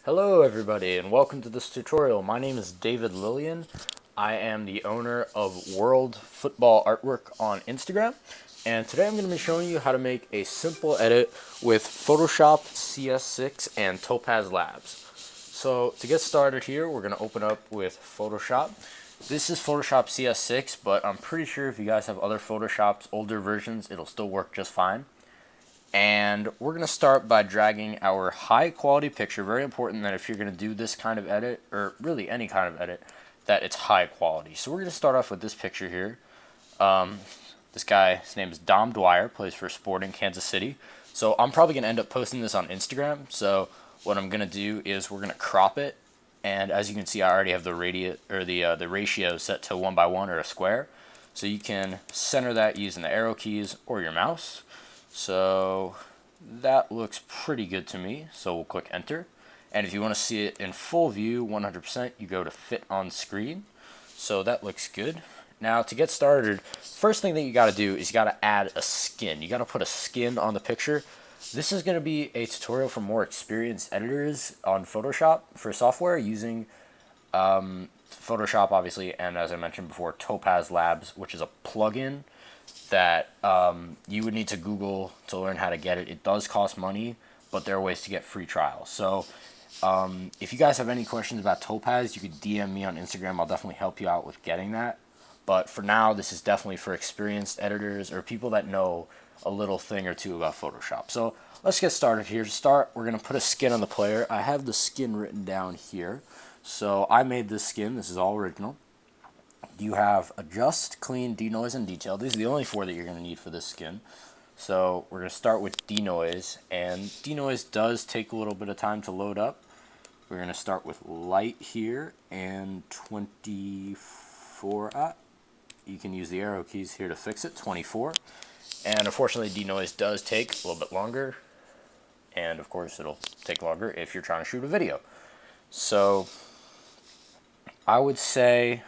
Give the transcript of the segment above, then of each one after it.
Hello everybody and welcome to this tutorial. My name is David Lillian. I am the owner of World Football Artwork on Instagram, and today I'm going to be showing you how to make a simple edit with Photoshop CS6 and Topaz Labs. So to get started here, we're going to open up with Photoshop. This is Photoshop CS6, but I'm pretty sure if you guys have other Photoshops, older versions, it'll still work just fine. And we're going to start by dragging our high quality picture. Very important that if you're going to do this kind of edit, or really any kind of edit, that it's high quality. So we're going to start off with this picture here. This guy, his name is Dom Dwyer, plays for Sporting Kansas City. So I'm probably going to end up posting this on Instagram. So what I'm going to do is we're going to crop it. And as you can see, I already have the the ratio set to 1:1 or a square. So you can center that using the arrow keys or your mouse. So that looks pretty good to me, so we'll click enter. And if you want to see it in full view 100%, you go to fit on screen. So that looks good. Now to get started, first thing that you got to do is you got to add a skin. You got to put a skin on the picture. This is going to be a tutorial for more experienced editors on Photoshop for software using Photoshop obviously, and as I mentioned before, Topaz Labs, which is a plugin that you would need to Google to learn how to get it. It does cost money, but there are ways to get free trials. So if you guys have any questions about Topaz, you could DM me on Instagram. I'll definitely help you out with getting that. But for now, this is definitely for experienced editors or people that know a little thing or two about Photoshop. So let's get started here. To start, we're going to put a skin on the player. I have the skin written down here. So I made this skin. This is all original. You have adjust, clean, denoise, and detail. These are the only four that you're going to need for this skin. So we're going to start with denoise, and denoise does take a little bit of time to load up. We're going to start with light here and 24. You can use the arrow keys here to fix it, 24. And unfortunately, denoise does take a little bit longer, and of course it'll take longer if you're trying to shoot a video. So I would say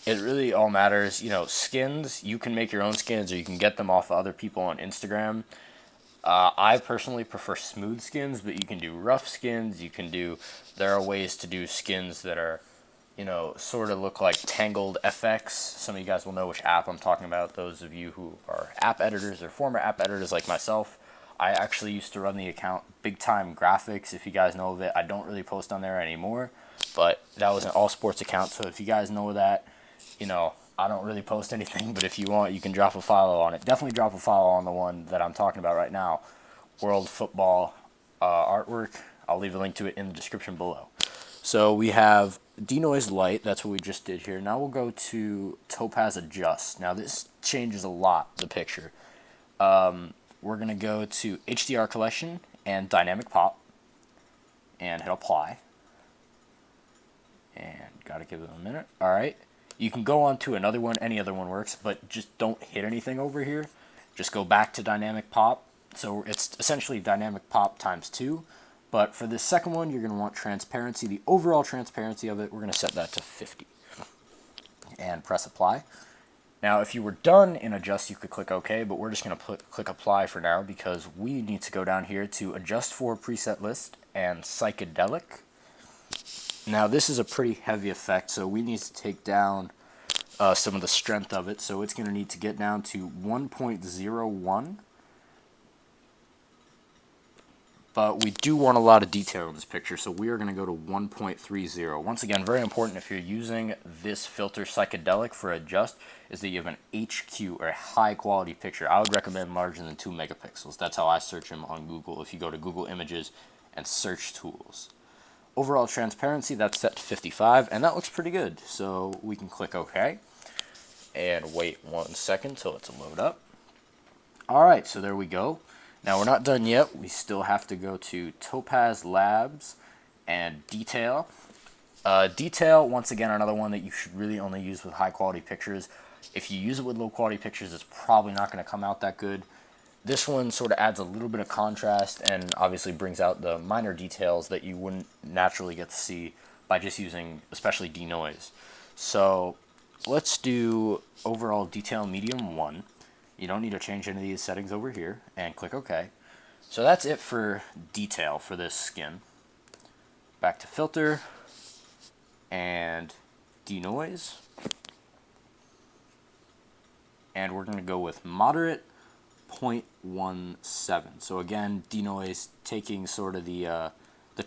it really all matters. You know, skins, you can make your own skins or you can get them off of other people on Instagram. I personally prefer smooth skins, but you can do rough skins. There are ways to do skins that are, you know, sort of look like Tangled FX. Some of you guys will know which app I'm talking about. Those of you who are app editors or former app editors like myself. I actually used to run the account Big Time Graphics, if you guys know of it. I don't really post on there anymore, but that was an all sports account. So if you guys know that, you know, I don't really post anything, but if you want, you can drop a follow on it. Definitely drop a follow on the one that I'm talking about right now, World Football Artwork. I'll leave a link to it in the description below. So we have denoise light. That's what we just did here. Now we'll go to Topaz adjust. Now this changes a lot, the picture. We're going to go to HDR collection and dynamic pop and hit apply. And got to give it a minute. All right. You can go on to another one. Any other one works, but just don't hit anything over here. Just go back to dynamic pop. So it's essentially dynamic pop times 2. But for this second one, you're going to want transparency. The overall transparency of it, we're going to set that to 50. And press apply. Now, if you were done in adjust, you could click OK, but we're just going to click apply for now because we need to go down here to adjust for preset list and psychedelic. Now, this is a pretty heavy effect, so we need to take down some of the strength of it. So it's going to need to get down to 1.01. But we do want a lot of detail in this picture, so we are going to go to 1.30. Once again, very important if you're using this filter psychedelic for adjust, is that you have an HQ or a high quality picture. I would recommend larger than 2 megapixels. That's how I search them on Google if you go to Google Images and search tools. Overall transparency, that's set to 55, and that looks pretty good. So we can click OK and wait 1 second till it's load up. All right, so there we go. Now we're not done yet. We still have to go to Topaz Labs and detail. Detail, once again, another one that you should really only use with high quality pictures. If you use it with low quality pictures, it's probably not going to come out that good. This one sort of adds a little bit of contrast and obviously brings out the minor details that you wouldn't naturally get to see by just using especially denoise. So let's do overall detail medium 1. You don't need to change any of these settings over here, and click OK. So that's it for detail for this skin. back to filter, and denoise. And we're going to go with moderate 0.17. So again, denoise, taking sort of the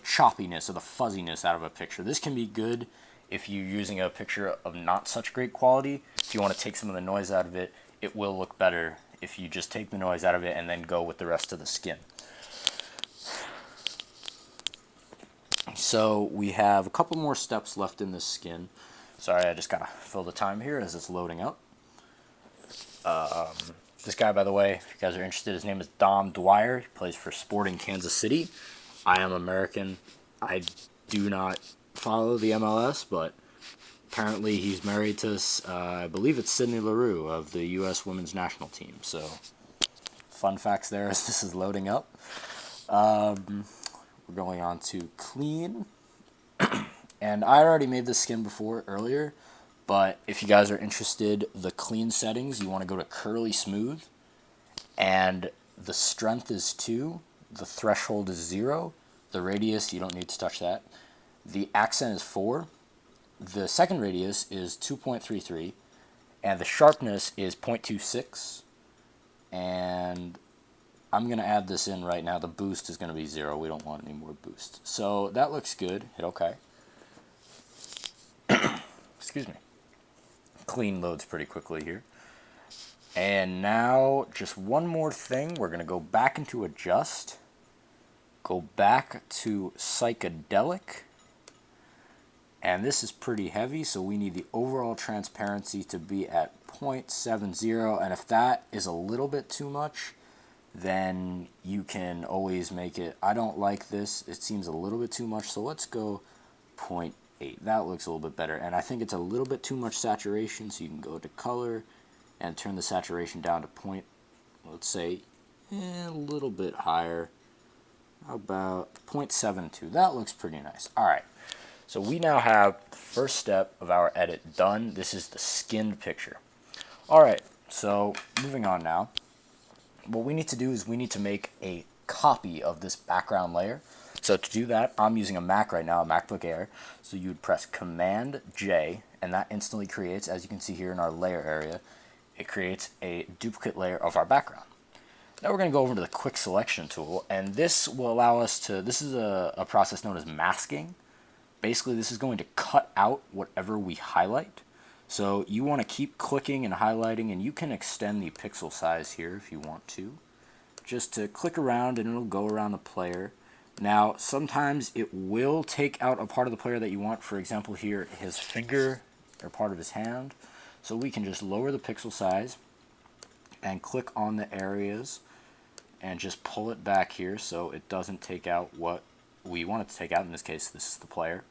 choppiness or the fuzziness out of a picture. This can be good if you're using a picture of not such great quality. If you want to take some of the noise out of it, it will look better if you just take the noise out of it and then go with the rest of the skin. So we have a couple more steps left in this skin. Sorry, I just gotta fill the time here as it's loading up. This guy, by the way, if you guys are interested, his name is Dom Dwyer. He plays for Sporting Kansas City. I am American. I do not follow the MLS, but apparently he's married to, I believe it's Sydney Leroux of the U.S. women's national team. So, fun facts there as this is loading up. We're going on to clean. And I already made this skin before earlier, but if you guys are interested, the clean settings, you want to go to curly smooth, and the strength is 2, the threshold is 0, the radius, you don't need to touch that, the accent is 4, the second radius is 2.33, and the sharpness is 0.26, and I'm going to add this in right now. The boost is going to be 0. We don't want any more boost. So that looks good. Hit OK. Excuse me. Clean loads pretty quickly here. And now just one more thing. We're going to go back into adjust. Go back to psychedelic. And this is pretty heavy, so we need the overall transparency to be at 0.70. And if that is a little bit too much, then you can always make it. I don't like this. It seems a little bit too much, so let's go 0.8. That looks a little bit better. And I think it's a little bit too much saturation, so you can go to color and turn the saturation down to let's say a little bit higher. How about 0.72? That looks pretty nice. All right. So we now have the first step of our edit done. This is the skinned picture. All right, so moving on now. What we need to do is we need to make a copy of this background layer. So to do that, I'm using a Mac right now, a MacBook Air. So you would press Command J, and that instantly creates, as you can see here in our layer area, it creates a duplicate layer of our background. Now we're going to go over to the quick selection tool, and this will allow us to, this is a process known as masking. Basically, this is going to cut out whatever we highlight. So you want to keep clicking and highlighting, and you can extend the pixel size here if you want to. Just to click around and it'll go around the player. Now, sometimes it will take out a part of the player that you want. For example, here, his finger or part of his hand. So we can just lower the pixel size and click on the areas and just pull it back here so it doesn't take out what we want it to take out. In this case, this is the player.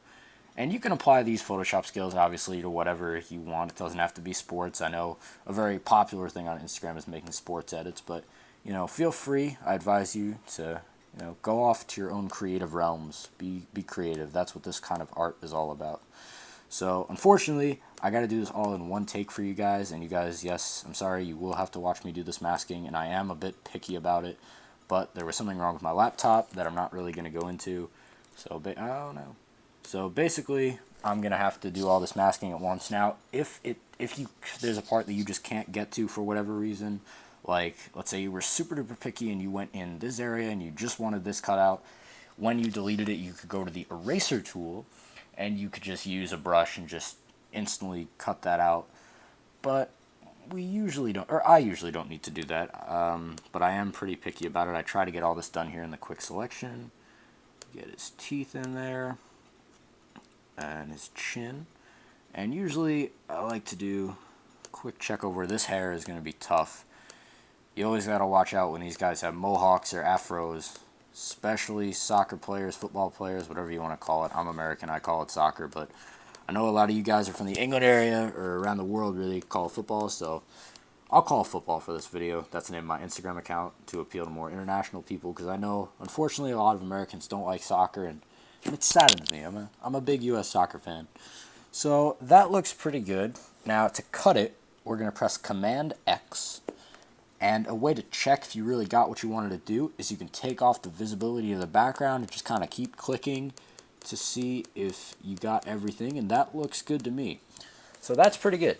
And you can apply these Photoshop skills, obviously, to whatever you want. It doesn't have to be sports. I know a very popular thing on Instagram is making sports edits, but, you know, feel free. I advise you to, you know, go off to your own creative realms. Be creative. That's what this kind of art is all about. So, unfortunately, I got to do this all in one take for you guys. And you guys, yes, I'm sorry, you will have to watch me do this masking, and I am a bit picky about it. But there was something wrong with my laptop that I'm not really going to go into. So, I don't know. So basically, I'm gonna have to do all this masking at once. Now, if there's a part that you just can't get to for whatever reason, like let's say you were super duper picky and you went in this area and you just wanted this cut out, when you deleted it, you could go to the eraser tool and you could just use a brush and just instantly cut that out. But we usually don't, or I usually don't need to do that. But I am pretty picky about it. I try to get all this done here in the quick selection. Get his teeth in there. And his chin. And usually I like to do a quick check over. This hair is going to be tough. You always got to watch out when these guys have mohawks or afros, especially soccer players, football players, whatever you want to call it. I'm American, I call it soccer, but I know a lot of you guys are from the England area or around the world really call it football, so I'll call it football for this video. That's the name of my Instagram account to appeal to more international people, because I know, unfortunately, a lot of Americans don't like soccer, and it saddens me. I'm a big U.S. soccer fan. So that looks pretty good. Now to cut it, we're going to press Command X. And a way to check if you really got what you wanted to do is you can take off the visibility of the background and just kind of keep clicking to see if you got everything, and that looks good to me. So that's pretty good.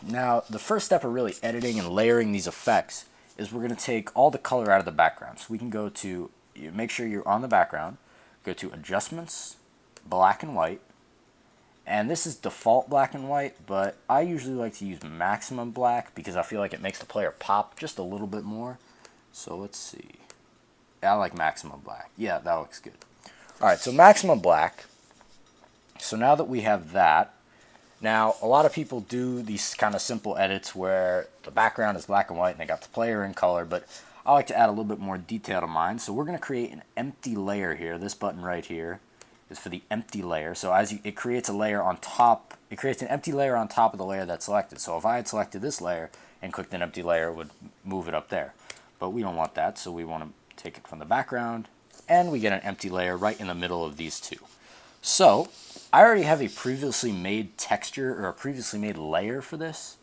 Now, the first step of really editing and layering these effects is we're going to take all the color out of the background. So we can go to, make sure you're on the background, go to Adjustments, Black and White, and this is default black and white, but I usually like to use maximum black because I feel like it makes the player pop just a little bit more. So let's see. I like maximum black. Yeah, that looks good. Alright, so maximum black. So now that we have that, now a lot of people do these kind of simple edits where the background is black and white and they got the player in color, but I like to add a little bit more detail to mine. So we're going to create an empty layer here. This button right here is for the empty layer. So it creates a layer on top. It creates an empty layer on top of the layer that's selected. So if I had selected this layer and clicked an empty layer, it would move it up there. But we don't want that, so we want to take it from the background, and we get an empty layer right in the middle of these two. So I already have a previously made texture or a previously made layer for this.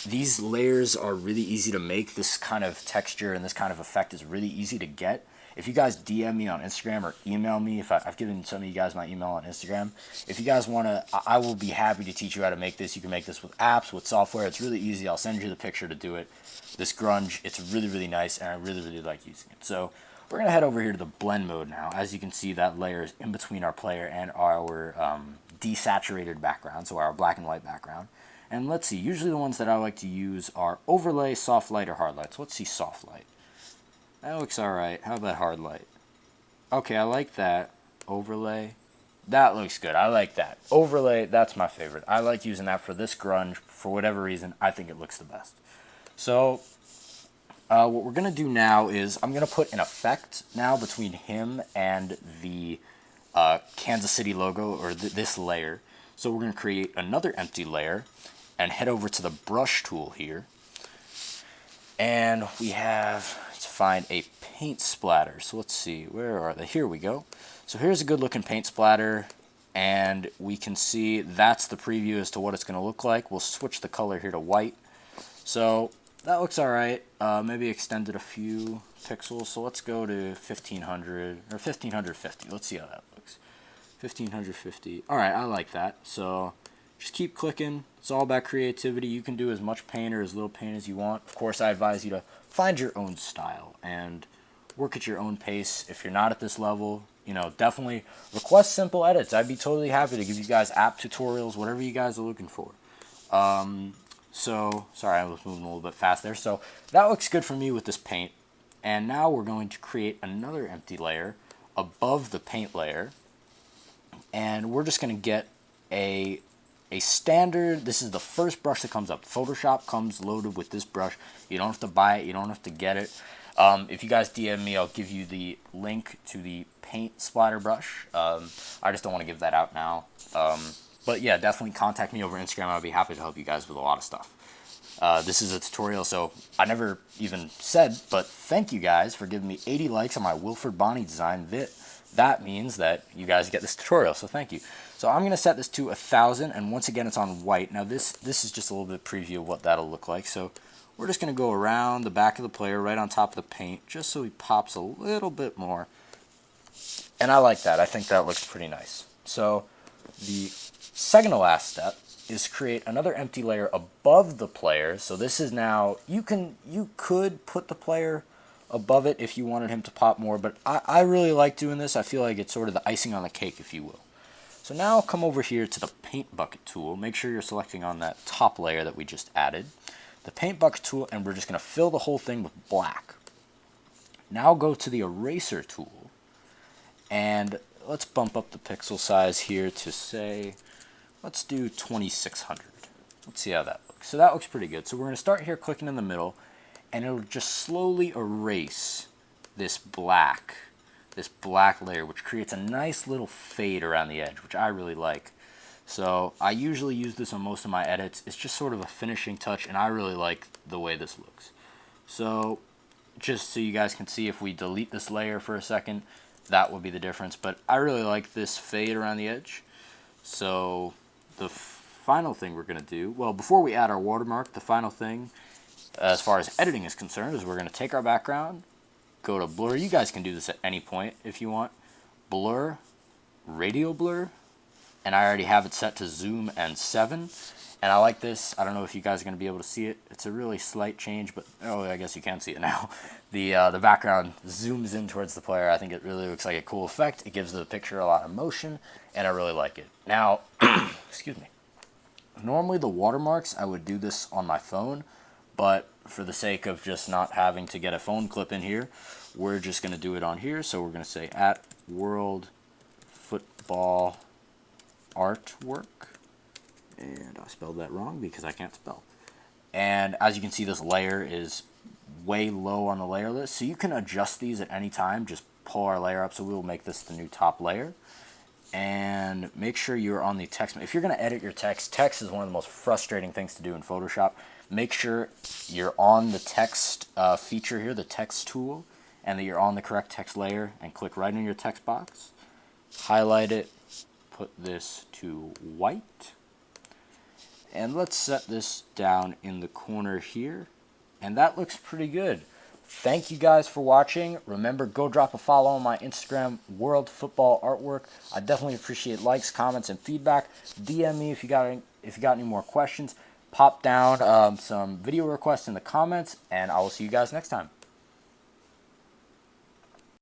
These layers are really easy to make. This kind of texture and this kind of effect is really easy to get. If you guys DM me on Instagram or email me, if I've given some of you guys my email on Instagram, if you guys want to, I will be happy to teach you how to make this. You can make this with apps, with software. It's really easy. I'll send you the picture to do it. This grunge, it's really, really nice, and I really, really like using it. So we're going to head over here to the blend mode now. As you can see, that layer is in between our player and our desaturated background, so our black and white background. And let's see, usually the ones that I like to use are overlay, soft light, or hard light. So let's see soft light. That looks alright. How about hard light? Okay, I like that. Overlay. That looks good. I like that. Overlay, that's my favorite. I like using that for this grunge. For whatever reason, I think it looks the best. So, what we're going to do now is I'm going to put an effect now between him and the Kansas City logo, or this layer. So we're going to create another empty layer and head over to the brush tool here. And we have to find a paint splatter. So let's see, where are they? Here we go. So here's a good looking paint splatter, and we can see that's the preview as to what it's going to look like. We'll switch the color here to white. So that looks alright. Maybe extend it a few pixels. So let's go to 1500 or 1550. Let's see how that looks. 1550. Alright, I like that. So just keep clicking. It's all about creativity. You can do as much paint or as little paint as you want. Of course, I advise you to find your own style and work at your own pace. If you're not at this level, you know, definitely request simple edits. I'd be totally happy to give you guys app tutorials, whatever you guys are looking for. So, sorry, I was moving a little bit fast there. So that looks good for me with this paint. And now we're going to create another empty layer above the paint layer. And we're just going to get a standard, this is the first brush that comes up. Photoshop comes loaded with this brush. You don't have to buy it. You don't have to get it. If you guys DM me, I'll give you the link to the paint splatter brush. I just don't want to give that out now. But yeah, definitely contact me over Instagram. I'll be happy to help you guys with a lot of stuff. This is a tutorial, so I never even said, but thank you guys for giving me 80 likes on my Wilford Bonnie design. That means that you guys get this tutorial, so thank you. So I'm going to set this to 1000, and once again it's on white. Now this is just a little bit preview of what that'll look like. So we're just going to go around the back of the player right on top of the paint just so he pops a little bit more. And I like that. I think that looks pretty nice. So the second to last step is create another empty layer above the player. So this is now, you could put the player above it if you wanted him to pop more, but I really like doing this. I feel like it's sort of the icing on the cake, if you will. So now come over here to the paint bucket tool. Make sure you're selecting on that top layer that we just added. The paint bucket tool, and we're just going to fill the whole thing with black. Now go to the eraser tool, and let's bump up the pixel size here to say, let's do 2600. Let's see how that looks. So that looks pretty good. So we're going to start here clicking in the middle, and it'll just slowly erase this black layer, which creates a nice little fade around the edge, which I really like. So I usually use this on most of my edits. It's just sort of a finishing touch, and I really like the way this looks. So just so you guys can see, if we delete this layer for a second, that would be the difference. But I really like this fade around the edge. So the final thing we're going to do, well, before we add our watermark, the final thing as far as editing is concerned is we're going to take our background, go to blur. You guys can do this at any point if you want, blur, radio blur, and I already have it set to zoom and 7. And I like this. I don't know if you guys are going to be able to see it. It's a really slight change, but oh, I guess you can see it now. The background zooms in towards the player. I think it really looks like a cool effect. It gives the picture a lot of motion, and I really like it. Now, excuse me. Normally the watermarks, I would do this on my phone, but for the sake of just not having to get a phone clip in here, we're just going to do it on here. So we're going to say at World Football Artwork. And I spelled that wrong because I can't spell. And as you can see, this layer is way low on the layer list. So you can adjust these at any time. Just pull our layer up. So we will make this the new top layer. And make sure you're on the text. If you're going to edit your text is one of the most frustrating things to do in Photoshop. Make sure you're on the text feature here, the text tool, and that you're on the correct text layer, and click right in your text box. Highlight it. Put this to white. And let's set this down in the corner here. And that looks pretty good. Thank you guys for watching. Remember, go drop a follow on my Instagram, World Football Artwork. I definitely appreciate likes, comments, and feedback. DM me if you got any more questions. Pop down some video requests in the comments, and I will see you guys next time.